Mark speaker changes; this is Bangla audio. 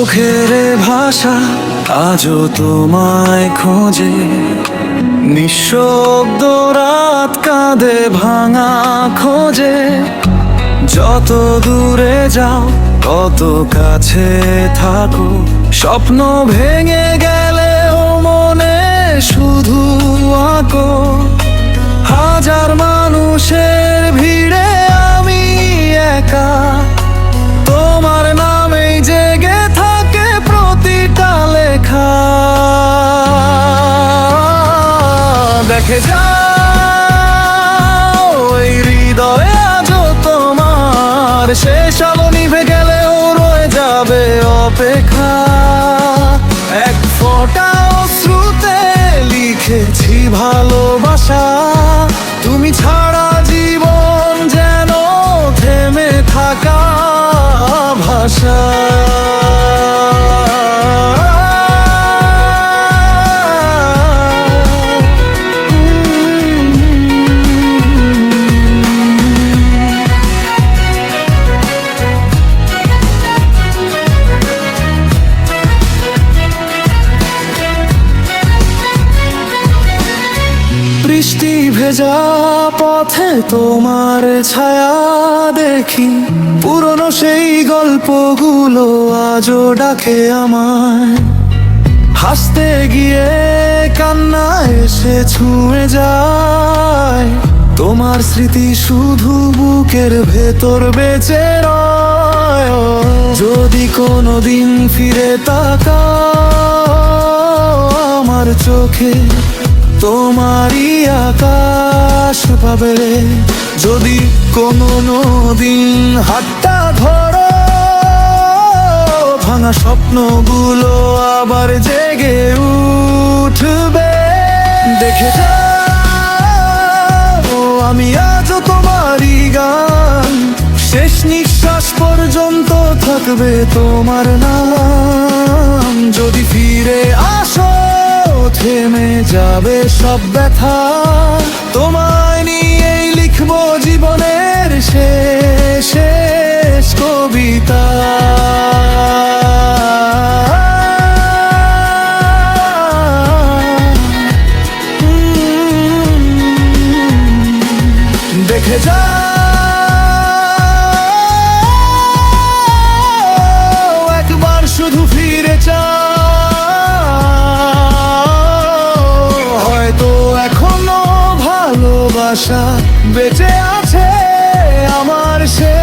Speaker 1: চোখের ভাষা আজও তোমায় খোঁজে, নিঃশব্দ রাত কাঁদে ভাঙা খোঁজে। যত দূরে যাও কত কাছে থাকো, স্বপ্ন ভেঙে গেলেও মনে শুধু আঁকো। হাজার মানুষের ভিড়ে আমি একা, তোমার নামেই জেগে থাকে প্রতিটা লেখা। দেখে যাও এই হৃদয়ে আজও তোমার, শেষ আলো নিভে গেলেও রয়ে যাবে অপেক্ষা। এক ফোঁটা অশ্রুতে লিখেছি ভালোবাসা, তুমি ছাড়া জীবন যেন থেমে থাকা ভাষা। বৃষ্টি ভেজা পথে তোমার ছায়া দেখি, পুরনো সেই গল্পগুলো আজও ডাকে আমায়। হাসতে গিয়ে কান্না এসে ছুঁয়ে যায়, তোমার স্মৃতি শুধু বুকের ভেতর বেঁচে রয়। যদি কোনোদিন ফিরে তাকাও আমার চোখে, তোমারই আকাশ পাবে। যদি কোনো নদীন হাতটা ধরো, ভাঙা স্বপ্নগুলো আবার জেগে উঠবে। দেখে যাও আমি আজও তোমারই গান, শেষ নিঃশ্বাস পর্যন্ত থাকবে তোমার নাম। যদি ফিরে আসো থেমে যাবে সব ব্যথা, তোমায় নিয়েই লিখবো জীবনের শেষ শেষ কবিতা। দেখে যাও একবার শুধু ফিরে চাও, ভালোবাসা বেঁচে আছে আমার সে।